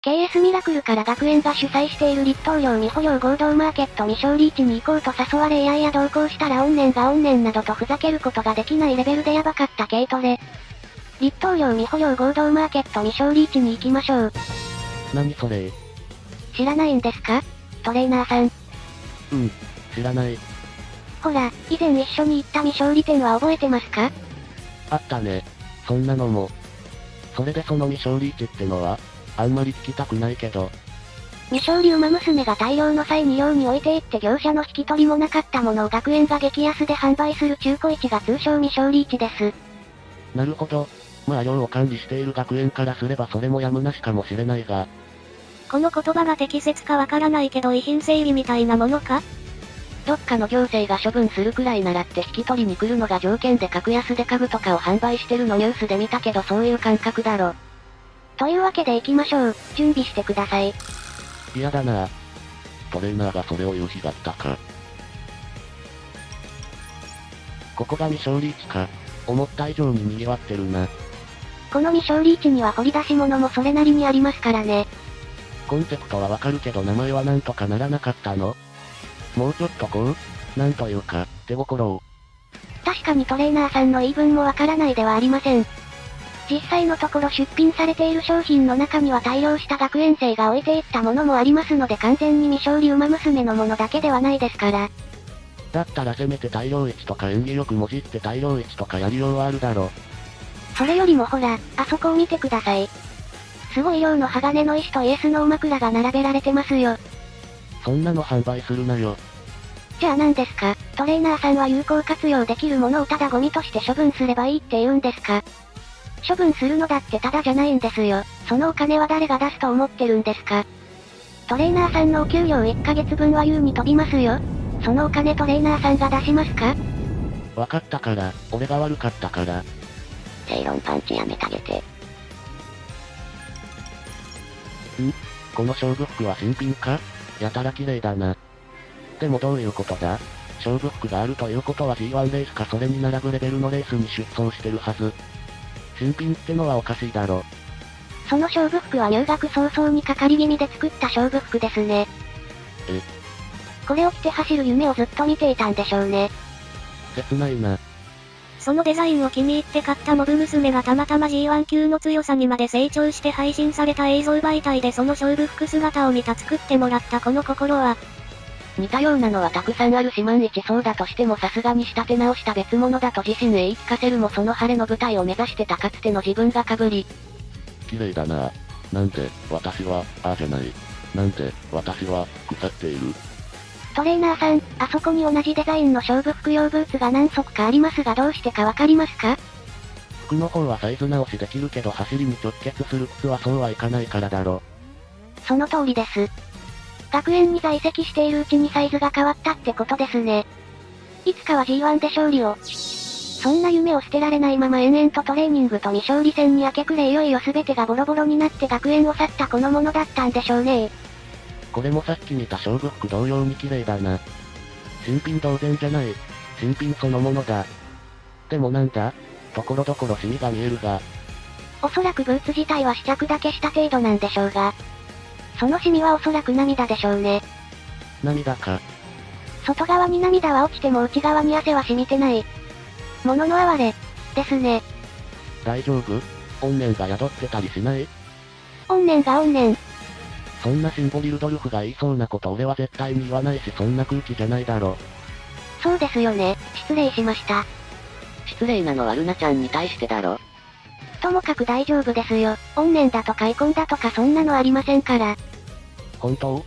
KS ミラクルから学園が主催している立東寮美保寮合同マーケット未勝利地に行こうと誘われいやいや同行したら怨念が怨念などとふざけることができないレベルでヤバかった軽トレ。立東寮美保寮合同マーケット未勝利地に行きましょう。何それ？知らないんですか？トレーナーさん。知らない。ほら、以前一緒に行った未勝利店は覚えてますか？あったね。そんなのも。それでその未勝利地ってのは、あんまり聞きたくないけど。未勝利馬娘が大量の際に寮に置いていって業者の引き取りもなかったものを学園が激安で販売する中古市が通称未勝利市です。なるほど。まあ寮を管理している学園からすればそれもやむなしかもしれないが。この言葉が適切かわからないけど遺品整理みたいなものか？どっかの行政が処分するくらいならって引き取りに来るのが条件で格安で家具とかを販売してるのニュースで見たけどそういう感覚だろ。というわけで行きましょう。準備してください。嫌だなぁ。トレーナーがそれを言う日だったか。ここが未勝利地か。思った以上に賑わってるな。この未勝利地には掘り出し物もそれなりにありますからね。コンセプトはわかるけど名前はなんとかならなかったの？もうちょっとこう、なんというか、手心を。確かにトレーナーさんの言い分もわからないではありません。実際のところ出品されている商品の中には大量した学園生が置いていったものもありますので完全に未勝利馬娘のものだけではないですから。だったらせめて大量1とか縁起よくもじって大量1とかやりようはあるだろ。それよりもほら、あそこを見てください。すごい量の鋼の石とイエスの枕が並べられてますよ。そんなの販売するなよ。じゃあ何ですか？トレーナーさんは有効活用できるものをただゴミとして処分すればいいって言うんですか？処分するのだってただじゃないんですよ。そのお金は誰が出すと思ってるんですか？トレーナーさんのお給料1ヶ月分は優に飛びますよ。そのお金トレーナーさんが出しますか？わかったから、俺が悪かったから。正論パンチやめてあげて。この勝負服は新品か？やたら綺麗だな。でもどういうことだ？勝負服があるということは G1 レースかそれに並ぶレベルのレースに出走してるはず。新品ってのはおかしいだろ。その勝負服は入学早々にかかり気味で作った勝負服ですね。これを着て走る夢をずっと見ていたんでしょうね。切ないな。そのデザインを気に入って買ったモブ娘がたまたま G1 級の強さにまで成長して配信された映像媒体でその勝負服姿を見た作ってもらったこの心は、似たようなのはたくさんあるし万一そうだとしてもさすがに仕立て直した別物だと自身へ言い聞かせるもその晴れの舞台を目指してたかつての自分が被り。綺麗だな。なんで、私は、ああじゃない。なんで、私は、腐っている。トレーナーさん、あそこに同じデザインの勝負服用ブーツが何足かありますがどうしてかわかりますか？服の方はサイズ直しできるけど走りに直結する靴はそうはいかないからだろ。その通りです。学園に在籍しているうちにサイズが変わったってことですね。いつかは G1 で勝利を。そんな夢を捨てられないまま延々とトレーニングと未勝利戦に明け暮れいよいよ全てがボロボロになって学園を去ったこのものだったんでしょうね。これもさっき見た勝負服同様に綺麗だな。新品同然じゃない。新品そのものだ。でもなんだ？ところどころシミが見えるが。おそらくブーツ自体は試着だけした程度なんでしょうが。そのシミはおそらく涙でしょうね。涙か。外側に涙は落ちても内側に汗は染みてない。ものの哀れ、ですね。大丈夫？怨念が宿ってたりしない？怨念が怨念。そんなシンボリルドルフが言いそうなこと俺は絶対に言わないしそんな空気じゃないだろ。そうですよね、失礼しました。失礼なのはルナちゃんに対してだろ。ともかく大丈夫ですよ。怨念だとか遺恨だとかそんなのありませんから。本当？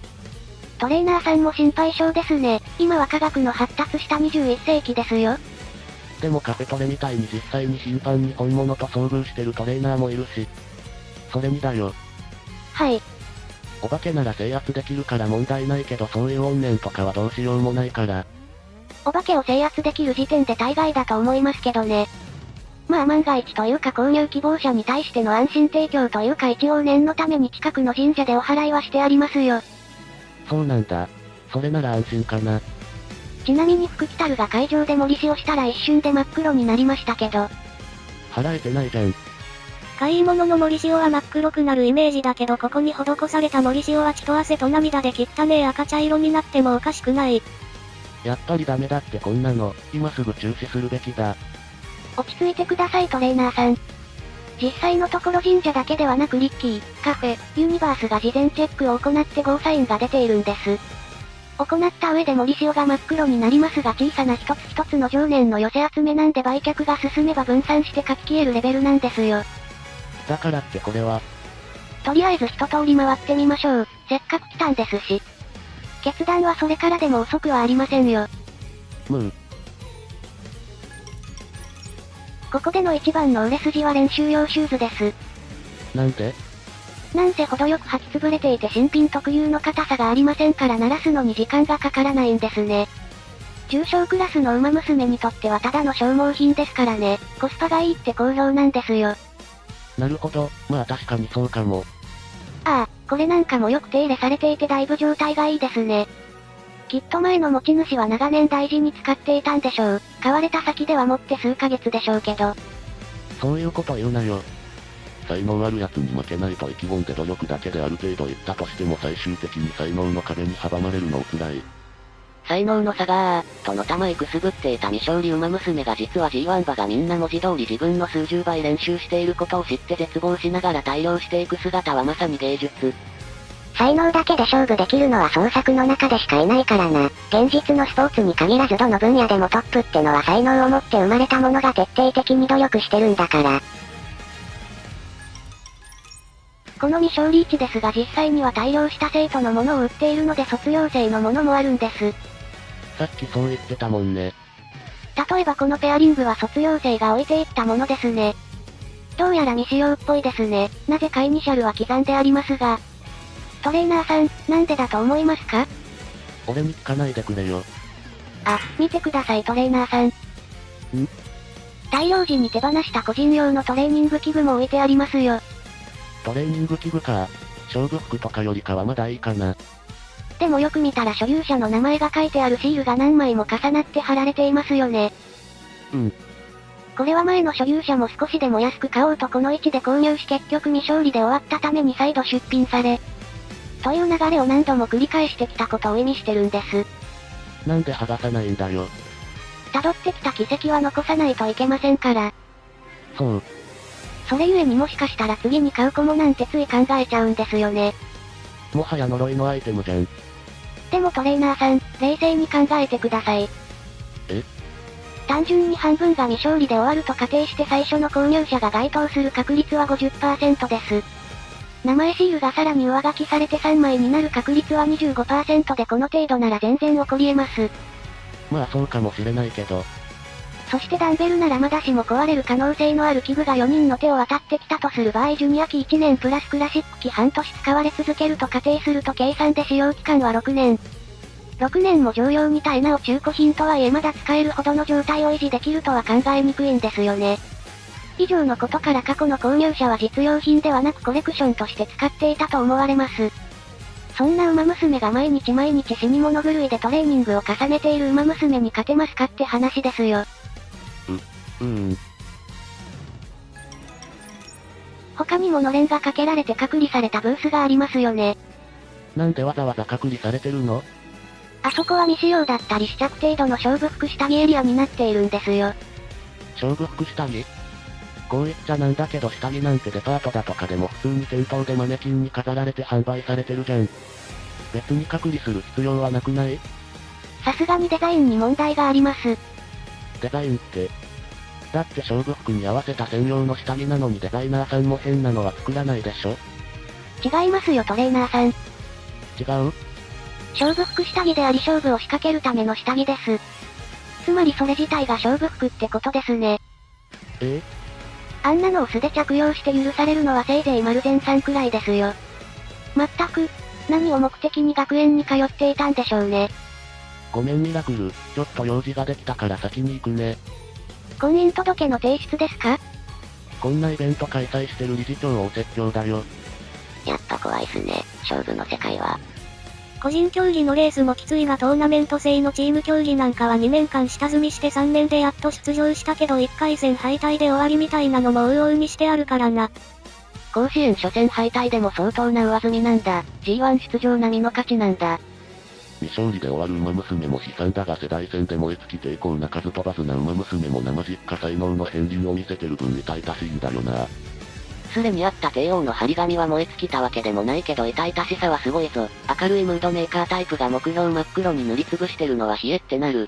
トレーナーさんも心配性ですね。今は科学の発達した21世紀ですよ。でもカフェトレみたいに実際に頻繁に本物と遭遇してるトレーナーもいるし。それにだよ。はい。お化けなら制圧できるから問題ないけどそういう怨念とかはどうしようもないから。お化けを制圧できる時点で大概だと思いますけどね。まあ万が一というか購入希望者に対しての安心提供というか一応念のために近くの神社でお祓いはしてありますよ。そうなんだ。それなら安心かな。ちなみに福来たるが会場で森しをしたら一瞬で真っ黒になりましたけど。払えてないじゃん。買い物の森塩は真っ黒くなるイメージだけどここに施された森塩は血と汗と涙で汚ねえ赤茶色になってもおかしくない。やっぱりダメだってこんなの、今すぐ中止するべきだ。落ち着いてくださいトレーナーさん。実際のところ神社だけではなくリッキー、カフェ、ユニバースが事前チェックを行ってゴーサインが出ているんです。行った上で森塩が真っ黒になりますが小さな一つ一つの常念の寄せ集めなんで売却が進めば分散して書き消えるレベルなんですよ。だからってこれは。とりあえず一通り回ってみましょう。せっかく来たんですし。決断はそれからでも遅くはありませんよ。ここでの一番の売れ筋は練習用シューズです。なんで？なんせ程よく履き潰れていて新品特有の硬さがありませんから鳴らすのに時間がかからないんですね。中小クラスの馬娘にとってはただの消耗品ですからね。コスパがいいって好評なんですよ。なるほど、まあ確かにそうかも。ああ、これなんかもよく手入れされていてだいぶ状態がいいですね。きっと前の持ち主は長年大事に使っていたんでしょう。買われた先ではもって数ヶ月でしょうけど。そういうこと言うなよ。才能ある奴に負けないと意気込んで努力だけである程度いったとしても最終的に才能の壁に阻まれるのを辛い。才能の差がとのたまいくすぶっていた未勝利馬娘が実は G1 馬がみんな文字通り自分の数十倍練習していることを知って絶望しながら対応していく姿はまさに芸術。才能だけで勝負できるのは創作の中でしかいないからな。現実のスポーツに限らずどの分野でもトップってのは才能を持って生まれたものが徹底的に努力してるんだから。この未勝利値ですが実際には大量した生徒のものを売っているので卒業生のものもあるんです。さっきそう言ってたもんね。例えばこのペアリングは卒業生が置いていったものですね。どうやら未使用っぽいですね。なぜかイニシャルは刻んでありますが。トレーナーさん、なんでだと思いますか？俺に聞かないでくれよ。あ、見てくださいトレーナーさん。大量時に手放した個人用のトレーニング器具も置いてありますよ。トレーニング器具か。勝負服とかよりかはまだいいかな。でもよく見たら所有者の名前が書いてあるシールが何枚も重なって貼られていますよね。これは前の所有者も少しでも安く買おうとこの位置で購入し結局未勝利で終わったために再度出品され。という流れを何度も繰り返してきたことを意味してるんです。なんで剥がさないんだよ。辿ってきた軌跡は残さないといけませんから。そう。それゆえにもしかしたら次に買う子もなんてつい考えちゃうんですよね。もはや呪いのアイテムじゃん。でもトレーナーさん、冷静に考えてください。単純に半分が未勝利で終わると仮定して最初の購入者が該当する確率は 50% です。名前シールがさらに上書きされて3枚になる確率は 25% でこの程度なら全然起こり得ます。まあそうかもしれないけど。そしてダンベルならまだしも壊れる可能性のある器具が4人の手を渡ってきたとする場合ジュニア期1年プラスクラシック期半年使われ続けると仮定すると計算で使用期間は6年。6年も常用に耐えなお中古品とはいえまだ使えるほどの状態を維持できるとは考えにくいんですよね。以上のことから過去の購入者は実用品ではなくコレクションとして使っていたと思われます。そんな馬娘が毎日死に物狂いでトレーニングを重ねている馬娘に勝てますかって話ですよ。他にものれんがかけられて隔離されたブースがありますよね。なんでわざわざ隔離されてるの？あそこは未使用だったり試着程度の勝負服下着エリアになっているんですよ。勝負服下着？こう言っちゃなんだけど下着なんてデパートだとかでも普通に店頭でマネキンに飾られて販売されてるじゃん。別に隔離する必要はなくない？さすがにデザインに問題があります。デザインって。だって勝負服に合わせた専用の下着なのにデザイナーさんも変なのは作らないでしょ？違いますよトレーナーさん。違う？勝負服下着であり勝負を仕掛けるための下着です。つまりそれ自体が勝負服ってことですね。あんなのを素で着用して許されるのはせいぜいマルゼンさんくらいですよ。まったく、何を目的に学園に通っていたんでしょうね。ごめんミラクル、ちょっと用事ができたから先に行くね。婚姻届の提出ですか？こんなイベント開催してる理事長をお説教だよ。やっぱ怖いっすね、勝負の世界は。個人競技のレースもきついがトーナメント制のチーム競技なんかは2年間下積みして3年でやっと出場したけど1回戦敗退で終わりみたいなのも往々にしてあるからな。甲子園初戦敗退でも相当な上積みなんだ。G1 出場並みの価値なんだ。未勝利で終わる馬娘も悲惨だが世代戦で燃え尽き抵抗な数飛ばずな馬娘も生実家才能の片鱗を見せてる分痛々しいんだよな。すでにあった帝王の張り紙は燃え尽きたわけでもないけど痛々しさはすごいぞ。明るいムードメーカータイプが目標真っ黒に塗りつぶしてるのは冷えってなる。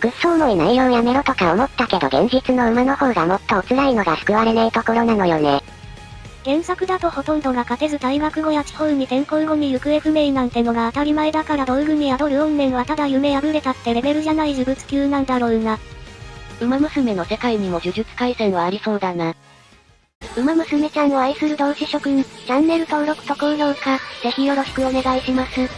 くっそ重い内容やめろとか思ったけど現実の馬の方がもっとお辛いのが救われねえところなのよね。原作だとほとんどが勝てず退学後や地方に転校後に行方不明なんてのが当たり前だから道具に宿る怨念はただ夢破れたってレベルじゃない呪物級なんだろうな。馬娘の世界にも呪術廻戦はありそうだな。馬娘ちゃんを愛する同志諸君、チャンネル登録と高評価、ぜひよろしくお願いします。